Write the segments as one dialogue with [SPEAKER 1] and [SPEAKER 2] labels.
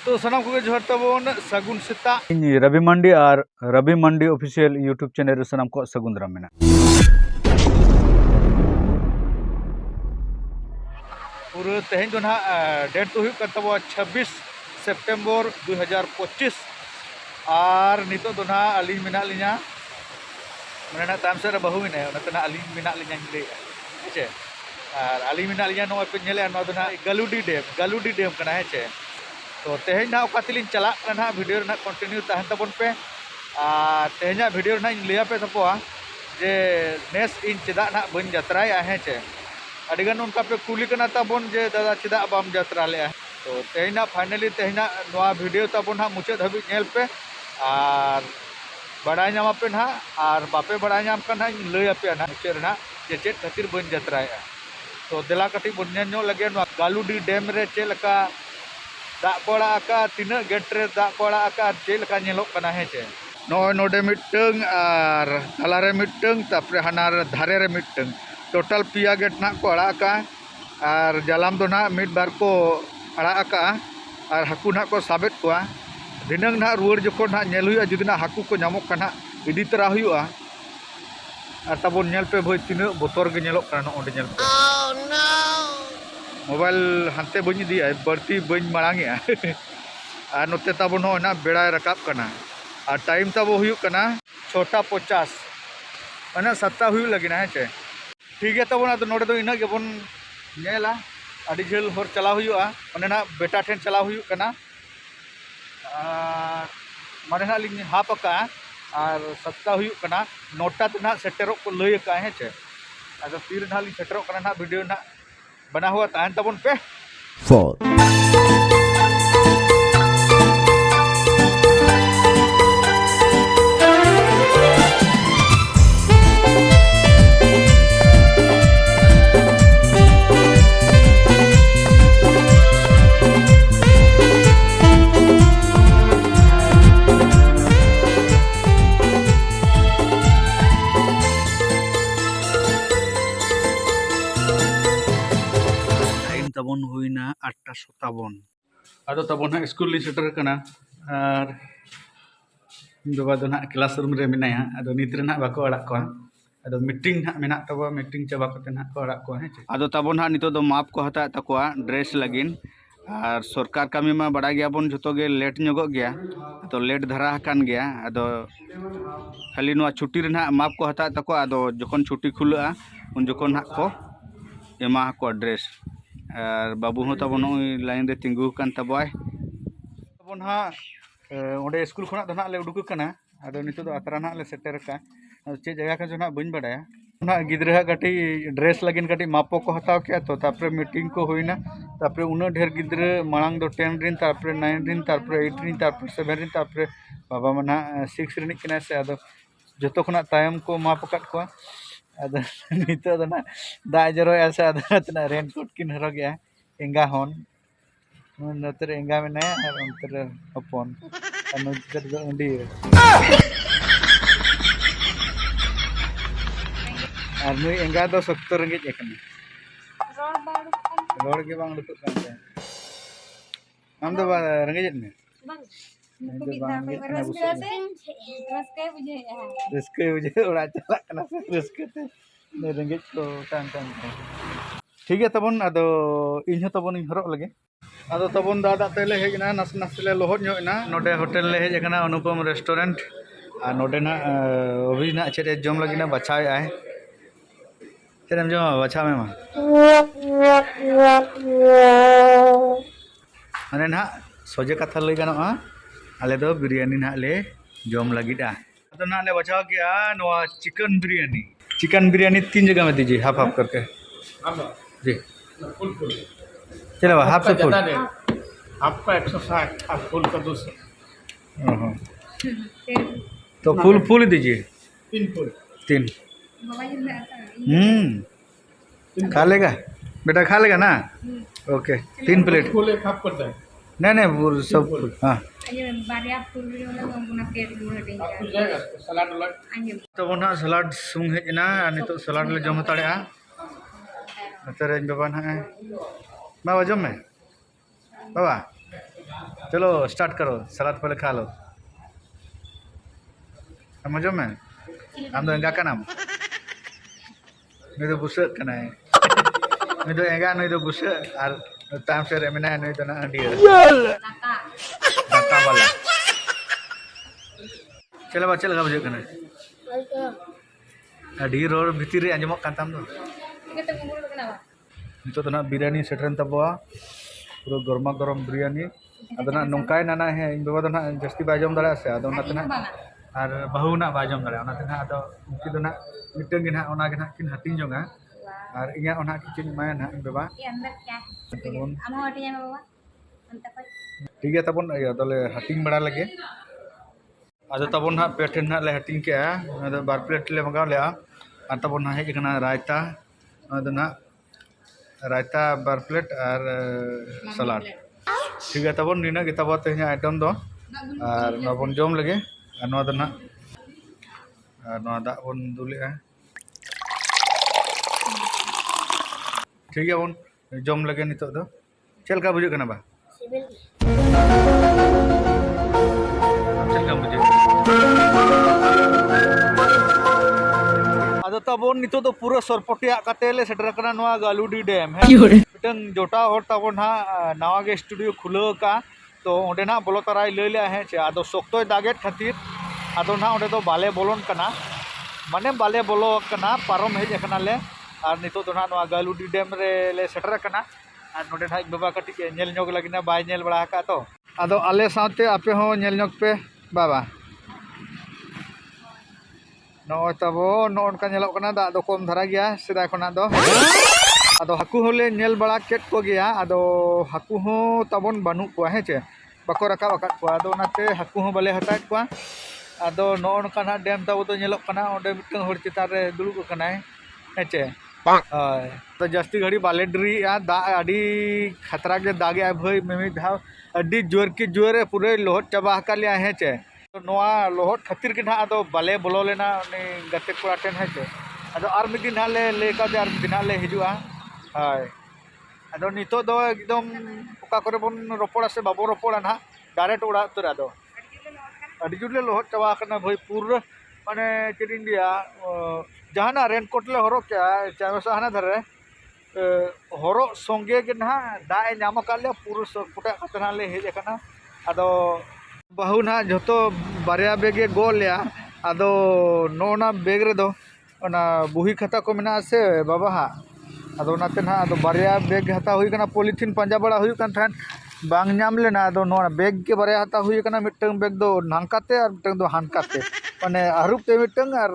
[SPEAKER 1] तो सनाम को जोहर तबन सगुन सेता
[SPEAKER 2] रवि मंडी और रवि मंडी ऑफिशियल यूट्यूब चैनल सनाम को सगुन दाराम मेना
[SPEAKER 1] पूरा तेहन जो ना डेट तो हुई तब 26 सितंबर 2025 और नितो तो ना अली मेना लिया मैंने ताम से बहु ने अली मेना लिया हे और अली मेना लिया नो पे नेले नो तो ना गालुडी डेम कना हे तो तेहन ना ओकातिलिन चला ना वीडियो ना कंटिन्यू तहन तबन पे और तेहना वीडियो ना लिया पे तपवा जे नेस इन चेदा ना बन यात्राया हे अडिगान उनका पे कुली कना तबन जे दादा चेदा बाम यात्रा ले तो तेहना फाइनली तेहना नोआ वीडियो तबन हा मुचाद हाबि नेल पे और बड़ाय नामा पे ना और बापे बड़ाय नाम कना लय आपे ना मुचाद ना जे चेद खातिर बन यात्राया तो देला कटी बन नेल लगे गालुडी डैम रे चेलका दा कोड़ा आका तीना गेट रे दा कोड़ा आका चेलका नेलोक कना हे नय नोडे मिटंग और तालारे मिटंग तापरे हानार धारे रे मिटंग टोटल पिया गेट ना को अड़ा का और जालाम दो ना मिट बार को अड़ा का और हाकू ना को साबेत को दिनंग ना रुआर जखो ना नेल हुआ जुदी ना हाकू को नामक कना इदी तरा हुआ और तबन नेल पे भाई तीना बोतर गे नेलोक कना ओंडे नेल पे मोबाइल हानते बनी दिया बढ़ती बन मांगे और नोते तबन ना बेड़ा रकाब कना और टाइम तब हुई 6:50 मैंने 7 हुई लगे ना हे ठीक है तब ना नोडे इन गेबन नेला अड़ी झेल हर चला हुआ माने ना बेटा ठेन चला हुआ माने ना लिंग हाप का और 7 हुआ 9टा ते ना सेटेरो को लय का हे अद तीर ना लिंग सेटेरो कना ना वीडियो ना बना हुआ तहन तबन पे 4 तबन हुईना 8:57 अदो तबन हा स्कूल ली सेटर कना और बाबा दो ना क्लासरूम रे मिनाया अदो नित रे ना बाको अड़ा को अदो मीटिंग ना मेना तबो मीटिंग चाबा कते ना को अड़ा को हे अदो तबन हा नितो दो माप को हता तकोआ ड्रेस लगिन और सरकार कामी मा बड़ा गया बन जतो गे लेट नगो गया तो लेट धरा हकान गया अदो खाली नो छुट्टी रे ना माप को हता तको अदो जखन छुट्टी खुलआ उन जखन हा को एमा को ड्रेस और बाबू हो तब लाइन रे तिंगू कान तबय तबन हा ओंडे स्कूल खना दो ना ले उडुक कना अदो नितो दो अतरा ना ले सेटर का चे जगह का जो ना बन बड़ाया ना गिद्रा कटी ड्रेस लगिन कटी मापो को हताव के तो तापरे मीटिंग को हुईना तापरे उना ढेर गिद्रा मांग दो 10 रिन तापरे 9 रिन तापरे 8 रिन तापरे 7 रिन तापरे बाबा मना 6 रिन किना से अदो जतो खना तायम को माप कट को अद नितो दो ना दा जरो ऐसे अदना रेनकोट किन हरो गया एंगा होन नतर एंगा में और अंतर हपन अनुतर दो उंडी और नुई एंगा दो 70 रंगेज एकना रोड के बांग लुक कान हम दो रंगेज ने रस्के बुझे ओड़ा चला कना से रस्के ते रेंगेज को टान टान ठीक है तबन अदो इन तबन इन हरक लगे अदो तबन दादा तेले हेजना नस नस ले लोहद ᱧᱚᱜ नोडे होटल ले हेजना अनुपम रेस्टोरेंट और नोडे ना अभी ना चेरे जम लगी ना बचाए आए चेरे जम बचा में माने ना सोजे कथा लई गानोआ आले दो बिरयानी ना ले जम लगी दा तो ना ले बचाओ किया नोआ चिकन बिरयानी 3 जगह में दीजिए हाफ हाफ करके जी फुल चलो हाफ से फुल हाफ का 160 हाफ फुल का 200 तो फुल दीजिए 3 खा लेगा बेटा खा लेगा ना ओके 3 प्लेट फुल एक हाफ करता है नहीं वो सब फुल हाँ तो वो ना सलाद सुंग हेजना नितो सलाद ले जम हताड़ेआ नतरे बाबा ना बाबा जम में बाबा चलो स्टार्ट करो, सलाद पहले खा लो। मजो में आम दो एंगा कनाम नुई दो बुसक कनाय नुई दो एंगा नुई दो बुसक और ताम से रेमिना नुई दो ना अंडिया दाता वाला चलो बा चल का बुझे कना अडी रोड भितर आंजमक कान ताम दो नितो तो ना बिरयानी सेटरन तबवा पूरा गरमा गरम बिरयानी अदो ना नोंकाय नाना है इन बाबा दो ना जस्ती बाजम दाड़ा से अदो ना तना और बहु ना बाजम दाड़ा ओना तना अदो उनकी दो ना मिटंग गिना ओना गिना किन हटिंग जोंगा और इया ओना किचिन माया ना इन बाबा ठीक है तबन दले हटिंग बड़ा लगे अदो तबन ना पेठन ना ले हटिंग के अदो बार प्लेट ले मंगाव ले और तबन ना है कना रायता अदो ना रायता बार प्लेट और सलाद ठीक है तबन नीना के तब तेज आइटम दो और नबन जम लगे और नवा दो ना दा बन दुले ठीक है बन जम लगे नितो दो चलका बुझे कना बा चलका बुझे अदो तबन नितो दो पूरा सरपटिया काते ले सेटर कना नवा गालुडी डैम है मिटन जोटा और तबन हा नवा गे स्टूडियो खुलो का तो ओंडे ना बोलो तराई लई ले है चे अदो सोक्तोय दागेट खातिर अदो ना ओंडे दो बाले बोलोन कना माने बाले बोलो कना पारम हेज कना ले और नितो दो ना नवा गालुडी डैम रे ले सेटर कना और नोडे ना बाबा कटी नेल ñog लगिना बाय नेल बड़ा का तो अदो आले साथे आपे हो नेल ñog पे बाबा नॉय तबो नॉन का नेलो कना दा दो कम धरा गया सिदा खना दो अदो हाकू होले नेल बड़ा केट को गया अदो हाकू हो तबन बानु को है चे बको रका बका को अदो नाते हाकू हो बाले हता को अदो नॉन का डैम तबो तो नेलो कना ओंडे मिटन हर चितार रे दुलु को कनाय हेचे तो जस्ती घड़ी बाले डरी दा अडी खतरा के दागे भाई मिमी धाव अडी जोर की जोर पूरे लोहट चाबा का लिया है चे तो नोआ लोहट खातिर के ना अदो बाले बोलो लेना उनी गते कोड़ा टेन है चे अदो आर मिद दिन हाले लेका दे आर मिद दिन हाले हिजुआ हाय अदो नितो दो एकदम ओका करे बन रोपड़ा से बाबो रोपड़ा ना डायरेक्ट उड़ा उतर अदो अडी जुले लोहट चाबा कना भाई पूरा माने चिरिन दिया जहाना रेनकोट ले हरो क्या चाहे हाना धरे हरो संगे के ना दाए नाम काले पूरा फुटा खतना ले हेज कना अदो बहु ना जतो बारिया बेगे गो लिया अदो नोना बेग रे दो ओना बुही खाता को मेना से बाबा हा अदो नाते ना अदो बारिया बेग हता हुई कना पॉलिथीन पंजा बड़ा हुई कन थान बांग नाम लेना अदो नोना बेग के बारिया हता हुई कना मिटंग बेग दो नांकाते और मिटंग दो हानकाते माने अरुप ते मिटंग और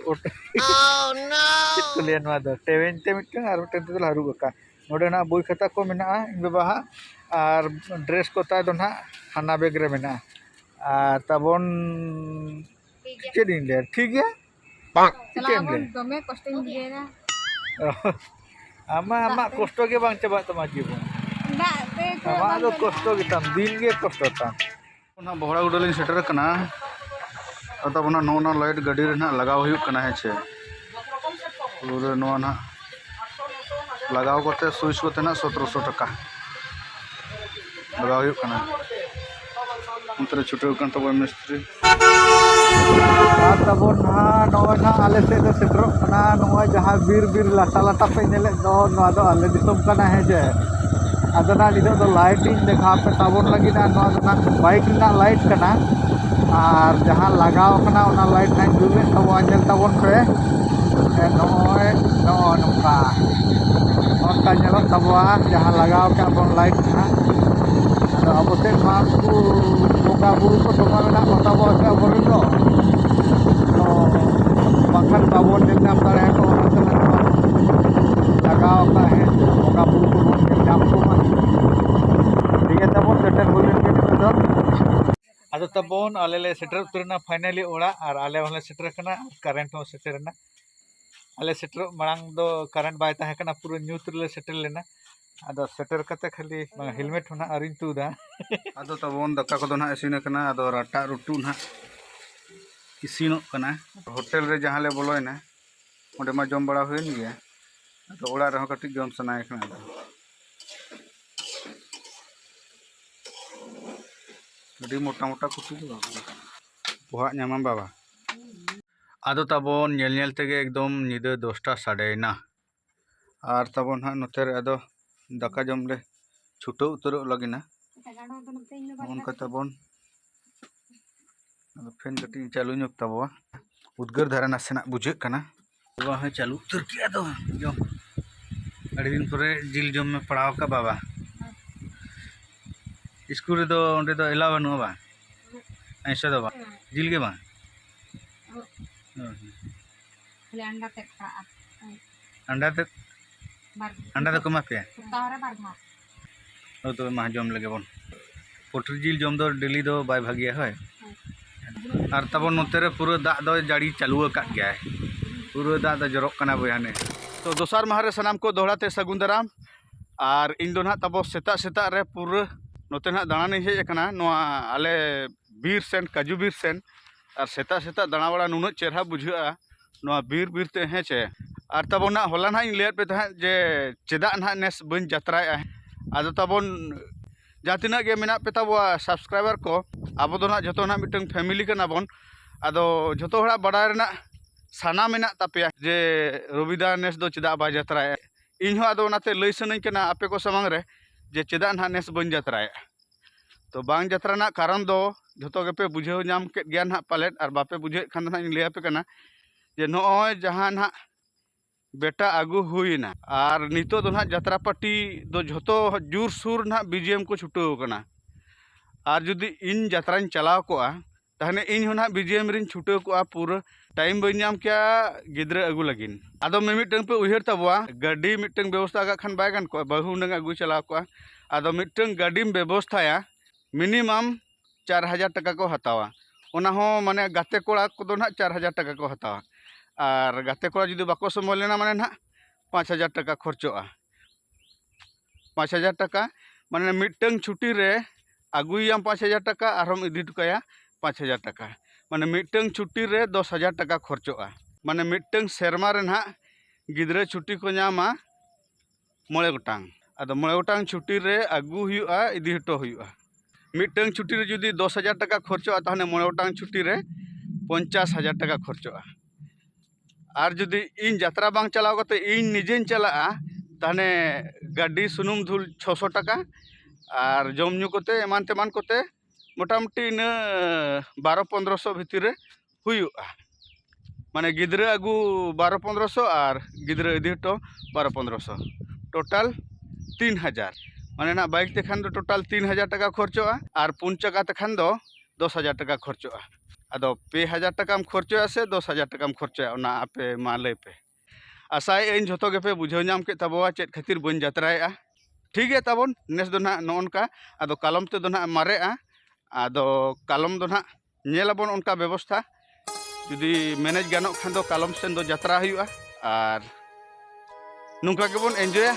[SPEAKER 1] ओटे नो चितलेन मा दो टेवेन ते मिटंग और ओटे ते हरुप का नोडे ना बुई खाता को मेना बाबा हा और ड्रेस को ता दो ना हाना बेग रे मेना और तबन चेदिन ले ठीक है
[SPEAKER 3] चलावन दमे कष्टिंग दिएरा
[SPEAKER 1] आमा आमा कष्ट के बांग चबा तमा जीवन
[SPEAKER 3] ना ते
[SPEAKER 1] आमा दो कष्ट के तम दिन के कष्ट ता ना बहरा गुडलिन सेटर कना तब ना नोना लाइट गाड़ी रे ना लगाव हुई कना है छे पूरे नोना ना लगाव करते स्विच को ना 1700 टका लगाव हुई कना उनते छुटे कन तब मिस्त्री तब ना नोय ना आले से सेटर कना नोय जहां बीर बीर लाटा लाटा पे नेले दो नोआ दो आले दिसम कना है जे अदना निदो दो लाइटिंग देखा पे तबन लगी ना नोआ ना बाइक ना लाइट कना और जहाँ लगाव कना उना लाइट ना जुले तब अंजल तबन पे नोय नोका नोका नेलो तबवा जहाँ लगाव के अपन लाइट ना अब से मास को बोका बुरु को तमा ना पता बसा बोलिनो तो बखन बाबन नेता पर है तो लगाव का है बोका बुरु को नाम को ठीक है तब सेटल हो गए तो अदो तबन आले ले सेटर उतरना फाइनली ओड़ा और आले वाले सेटर कना करंट हो सेटरना आले सेटर मांग दो करंट बाय ताहे कना पूरा न्यूज ले सेटल लेना अदो सेटर कते खाली हेलमेट होना अरिन तुदा अदो तबन दका को ना इसिन कना अदो राटा रुटू ना इसिनो कना होटल रे जहां ले बोलोयना ओंडे मा जम बड़ा होइन गया तो ओड़ा रहो कटी जम सनाय कना Jadi मोटा-मोटा कुटी तो पोहा ᱧᱟᱢᱟ बाबा आदो ताबोन ñel तेगे एकदम निदे 10टा साडेना और ताबोन हाँ नोते रे आदो दाका जम ले छुटो उतरो लगिना उनका ताबोन आदो फैन कटी चालू ñok ताबोआ उद्गार धारा नासेना बुझे कना बाबा चालू उतर किया दो जम अड़ी दिन परे जिल जम में पड़ाव का बाबा स्कूल रे दो ओंडे दो एला बानु बा ऐसा दो बा जिल के बा
[SPEAKER 3] खाली अंडा तक का
[SPEAKER 1] अंडा तक कमा पे
[SPEAKER 3] तारे बार मा
[SPEAKER 1] तो मा जम लगे बन पोटरी जिल जम दो डेली दो बाय भागिया है और तब नोते रे पूरा दाग दो जाड़ी चालू अकात गया है पूरा दाग दो जरक कना बयाने तो दोसार माह रे सनाम को दोहराते सगुन दाराम और इन दो ना तब सेता सेता रे पूरा नोते ना दाना हेज कना नोआ आले बीर सेन काजू बीर सेन और सेता सेता दाना बड़ा नुना चेहरा बुझा नोआ बीर बीर ते हैं चे और तब ना होला ना इन लेट पे तह जे चेदा ना नेस बन जतराय आदो तबन जहाँ तीना के मेना पे तब सब्सक्राइबर को अब दो ना जतो ना मिटन फैमिली कना बन आदो जतो हड़ा बड़ाय रेना साना मेना तापेया जे रविदा नेस दो चेदा बा जतराय इन हो आदो नाते लई सनई कना आपे को समांग रे जे चेदा ना नेस बन जतराय तो बांग जतरा ना कारण दो जतो के पे बुझेव नाम के ज्ञान हा पालेट और बापे बुझे खान ना ले पे कना जे नोय जहां ना बेटा आगू हुईना और नितो दो ना जतरा पार्टी दो झतो जुर सुर ना बीजीएम को छुटो कना और जुदी इन जतरान चलाव कोआ तहने इन होना बीजीएम रिन छुटो कोआ पूरा टाइम बन नाम क्या गिद्रा आगू लगिन आदो मिमिटन पे उहर तबवा गाड़ी मिटन व्यवस्था का खान बाय गान को बहु नंग आगू चलाव कोआ आदो मिटन गाड़ी व्यवस्थाया मिनिमम 4000 टका को हतावा ओना हो माने गाते कोड़ा को दो ना 4000 टका को हतावा और गाते कोड़ा जुदी बाको समय लेना माने ना 5000 टका खर्चोआ 5000 टका माने मिटन छुट्टी रे आगुयाम 5000 टका और हम इदी टुकाया 5000 टका माने मिटन छुट्टी रे 10000 टका खर्चोआ माने मिटन सेरमा रे ना गिद्रा छुट्टी को नामा 9 गोटांग आदो 9 गोटांग छुट्टी रे आगू हुआ इदी हटो हुआ मिटन छुट्टी रे जुदी 10000 टका खर्चोआ ताहने 9 गोटांग छुट्टी रे 50000 टका खर्चोआ और जुदी इन यात्रा बांग चलाव कते इन निजेन चला ताहने गाड़ी सुनुम धुल 600 टका और जमनु कोते एमान तेमान कोते मोटामुटी न 12-1500 भितर रे हुयुआ माने गिद्रा आगू 12-1500 और गिद्रा इदी हटो 12-1500 टोटल 3000 माने ना बाइक ते खान दो टोटल 3000 टका खर्चोआ और 4 चका ते खान दो 10000 टका खर्चोआ आदो 2000 टका खर्चोआ से 10000 टका खर्चोआ ओना आपे मा लई पे आशाय इन झतो गेपे बुझाव नाम के तबवा चेत खातिर बन जतराया ठीक है तबन नेस दो ना नोनका आदो कलम ते दो ना मारेआ आदो कलम दो ना नेलाबन उनका व्यवस्था जुदी मैनेज गानो खान दो कलम सेन दो जतरा हुआ और नुका के बन एंजॉय